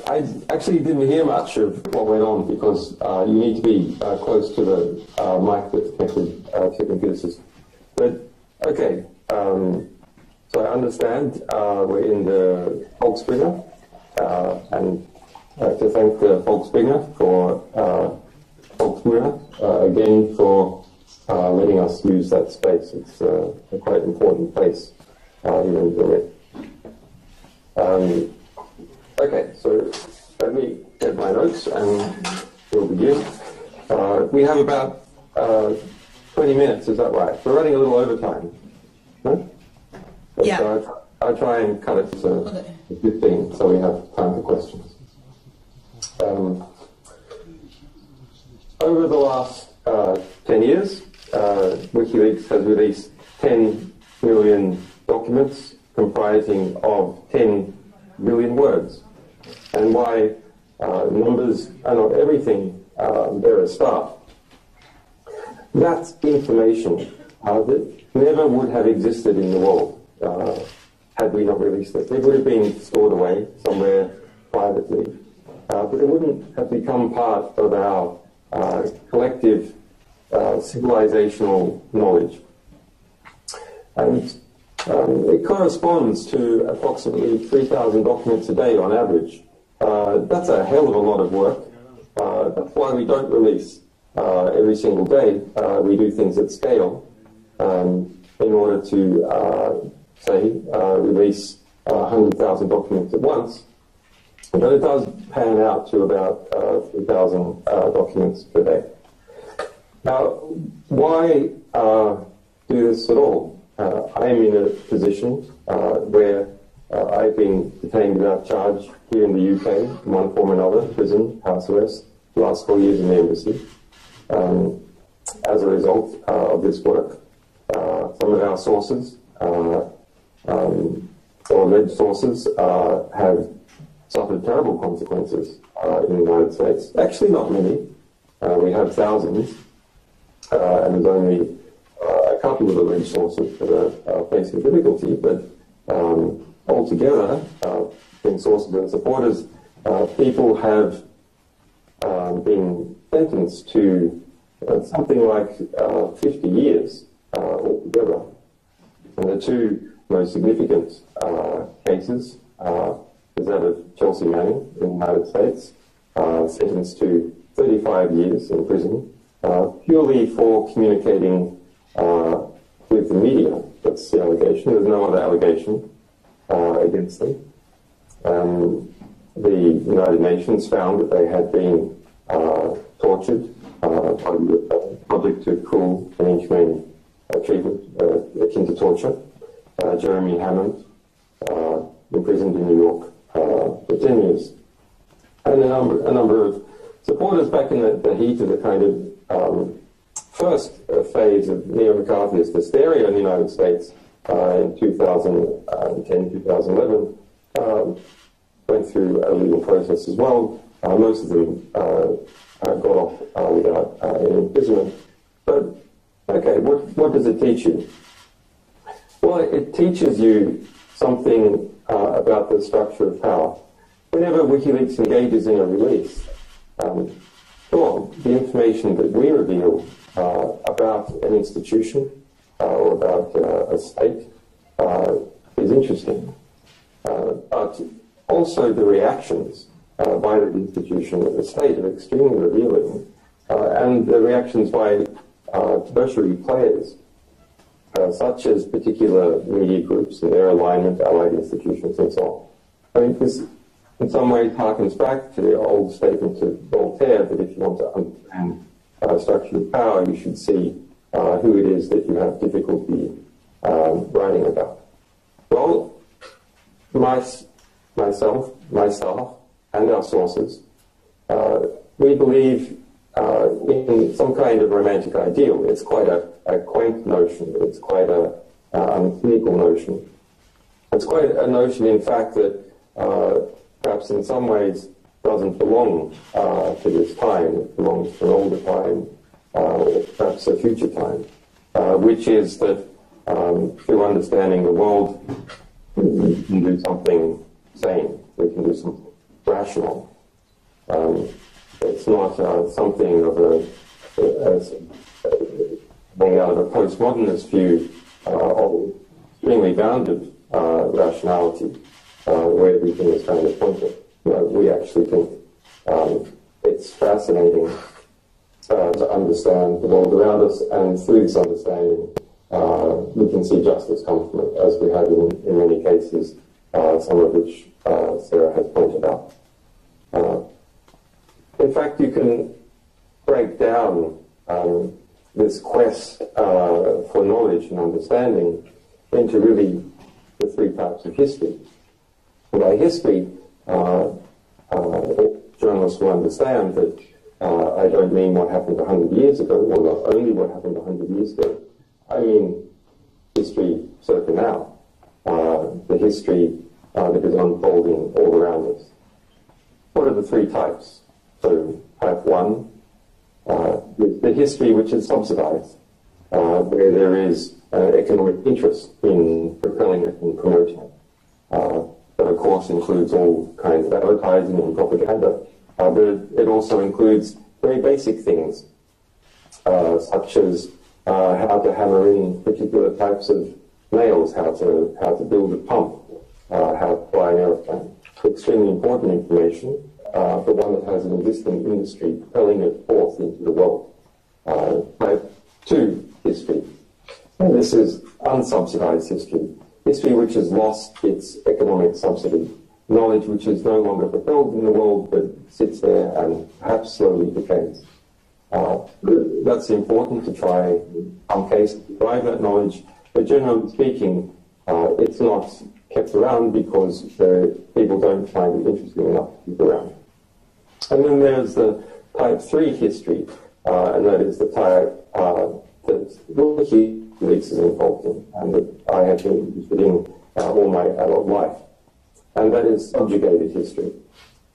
I actually didn't hear much of what went on because you need to be close to the mic that's connected to the computer system. But, okay, so I understand we're in the Volksbringer, and to thank the Volksbringer for again for letting us use that space. It's a quite important place here in Berlin. Okay, so let me get my notes and we'll begin. We have about 20 minutes, is that right? We're running a little overtime. No? But, yeah. I'll try and cut it to 15 so we have time for questions. Over the last 10 years, Wikileaks has released 10 million documents comprising of 10 billion words. And why numbers are not everything, they're a start. That's information that never would have existed in the world had we not released it. It would have been stored away somewhere privately, but it wouldn't have become part of our collective civilizational knowledge. And it corresponds to approximately 3,000 documents a day on average. That's a hell of a lot of work. That's why we don't release every single day. We do things at scale in order to, release 100,000 documents at once. But it does pan out to about 3,000 documents per day. Now, why do this at all? I am in a position where I've been detained without charge here in the UK, in one form or another, prison, house arrest, the last 4 years in the embassy. As a result of this work, some of our sources, or alleged sources, have suffered terrible consequences in the United States. Actually, not many. We have thousands, and there's only a couple of alleged sources that are facing difficulty, but altogether, being sources and supporters, people have been sentenced to something like 50 years altogether. And the two most significant cases is that of Chelsea Manning in the United States, sentenced to 35 years in prison, purely for communicating with the media. That's the allegation. There's no other allegation against them. The United Nations found that they had been tortured by the public to cruel and inhumane treatment akin to torture. Jeremy Hammond, imprisoned in New York for 10 years. And a number of supporters back in the heat of the kind of first phase of neo-McCarthyist hysteria in the United States in 2010, 2011, went through a legal process as well. Most of them got off without any imprisonment. But, okay, what does it teach you? Well, it teaches you something about the structure of power. Whenever WikiLeaks engages in a release, the information that we reveal about an institution or about a state is interesting. But also the reactions by the institution of the state are extremely revealing, and the reactions by tertiary players, such as particular media groups and their alignment, allied institutions, and so on. I mean, this in some ways harkens back to the old statement of Voltaire that if you want to understand structure of power, you should see who it is that you have difficulty writing about. Well, myself, my staff, and our sources, we believe in some kind of romantic ideal. It's quite a quaint notion. It's quite a unclinical notion. It's quite a notion, in fact, that perhaps in some ways doesn't belong to this time. It belongs to an older time, or perhaps a future time, which is that through understanding the world, we can do something sane. We can do something rational. It's not something of coming out of a postmodernist view of extremely bounded rationality, where everything is kind of pointed. We actually think it's fascinating to understand the world around us, and through this understanding, we can see justice come from it, as we have in many cases, some of which Sarah has pointed out. In fact, you can break down this quest for knowledge and understanding into really the three types of history. And by history, journalists will understand that I don't mean what happened 100 years ago, or not only what happened 100 years ago. I mean history circa now, the history that is unfolding all around us. What are the three types? So type 1 is the history which is subsidized, where there is economic interest in propelling it and promoting it. That, of course, includes all kinds of advertising and propaganda, but it also includes very basic things, such as how to hammer in particular types of nails, how to build a pump, how to fly an aeroplane. Extremely important information, but one that has an existing industry propelling it forth into the world. Type 2 history. And this is unsubsidized history. History which has lost its economic subsidy. Knowledge which is no longer propelled in the world, but sits there and perhaps slowly decays. That's important to try, in some cases, to drive that knowledge, but generally speaking, it's not kept around because people don't find it interesting enough to keep around. And then there's the type 3 history, and that is the type that Wikileaks is involved in, and that I have been interested in all my adult life. And that is subjugated history.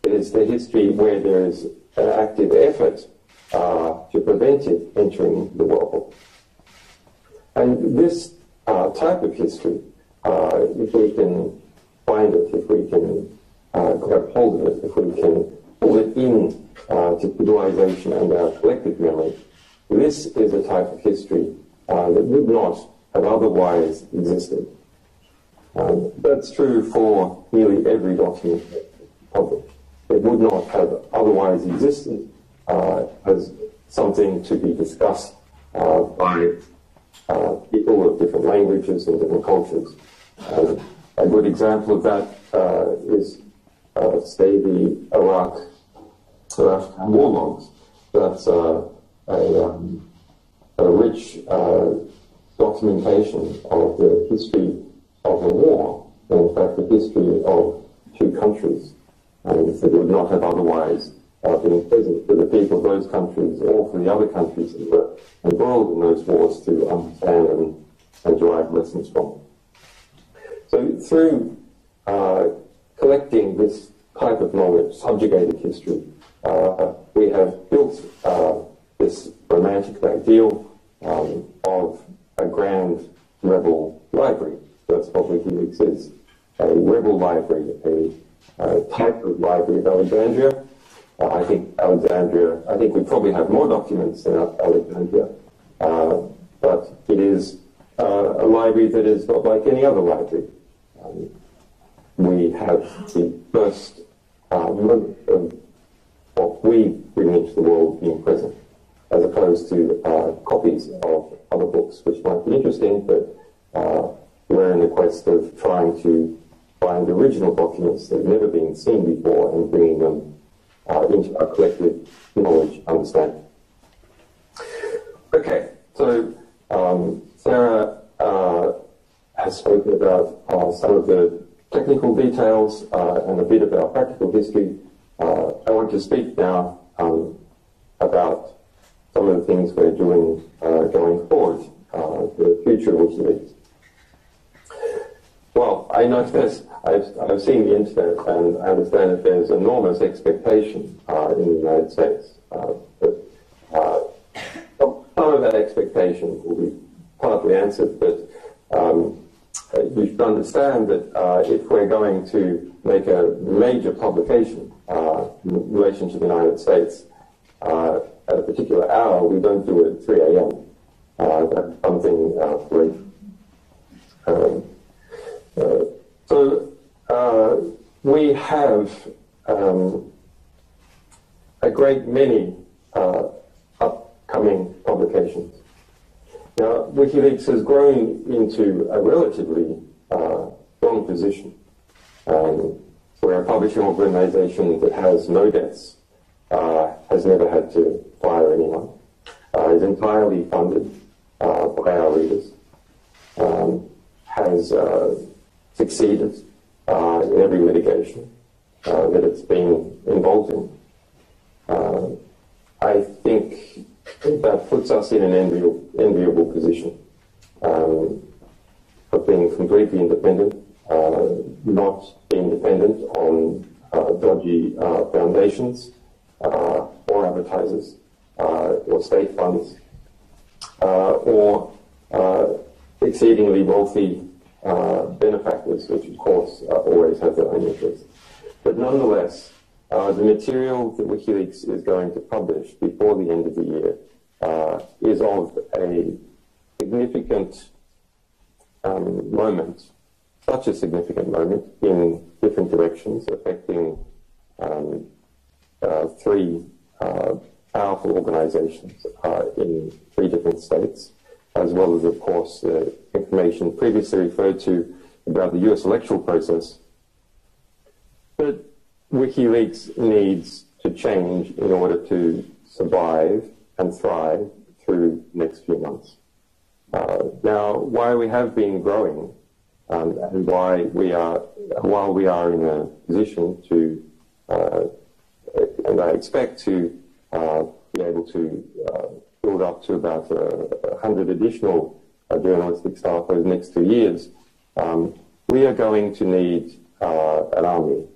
It is the history where there is an active effort to prevent it entering the world. And this type of history, if we can find it, if we can grab hold of it, if we can pull it in to civilization and our collective memory, this is a type of history that would not have otherwise existed. That's true for nearly every document published. It would not have otherwise existed as something to be discussed by people of different languages and different cultures. A good example of that is, say, the Iraq war logs. That's a rich documentation of the history of a war, and in fact the history of two countries, and that would not have otherwise been present for the people of those countries or for the other countries that were involved in those wars to understand and derive lessons from. So through collecting this type of knowledge, subjugated history, we have built this romantic ideal of a grand rebel library. That's what Wikileaks is. A rebel library, a type of library of Alexandria. I think we probably have more documents than Alexandria, but it is a library that is not like any other library. We have the first moment of what we bring into the world being present, as opposed to copies of other books, which might be interesting, but we're in the quest of trying to find original documents that have never been seen before and bringing them into our collective knowledge understanding. Okay, so Sarah has spoken about some of the technical details and a bit about practical history. I want to speak now about some of the things we're doing going forward, the future of Wikileaks. Well, I know this. I've seen the internet, and I understand that there's enormous expectation in the United States. But some of that expectation will be partly answered, but you should understand that if we're going to make a major publication in relation to the United States at a particular hour, we don't do it at 3 a.m. That's something great. So we have a great many upcoming publications. Now, Wikileaks has grown into a relatively strong position. We're a publishing organization that has no debts, has never had to fire anyone, is entirely funded by our readers, has succeeded in every litigation that it's been involved in. I think that puts us in an enviable position of being completely independent, not being dependent on dodgy foundations or advertisers or state funds or exceedingly wealthy benefactors, which of course always have their own interests. But nonetheless, the material that Wikileaks is going to publish before the end of the year is of a significant moment, such a significant moment in different directions, affecting three powerful organizations in 3 different states, as well as, of course, the information previously referred to about the US electoral process. But Wikileaks needs to change in order to survive and thrive through the next few months. Now, why we have been growing and while we are in a position to, and I expect to be able to build up to about 100 additional journalistic staff over the next 2 years, we are going to need an army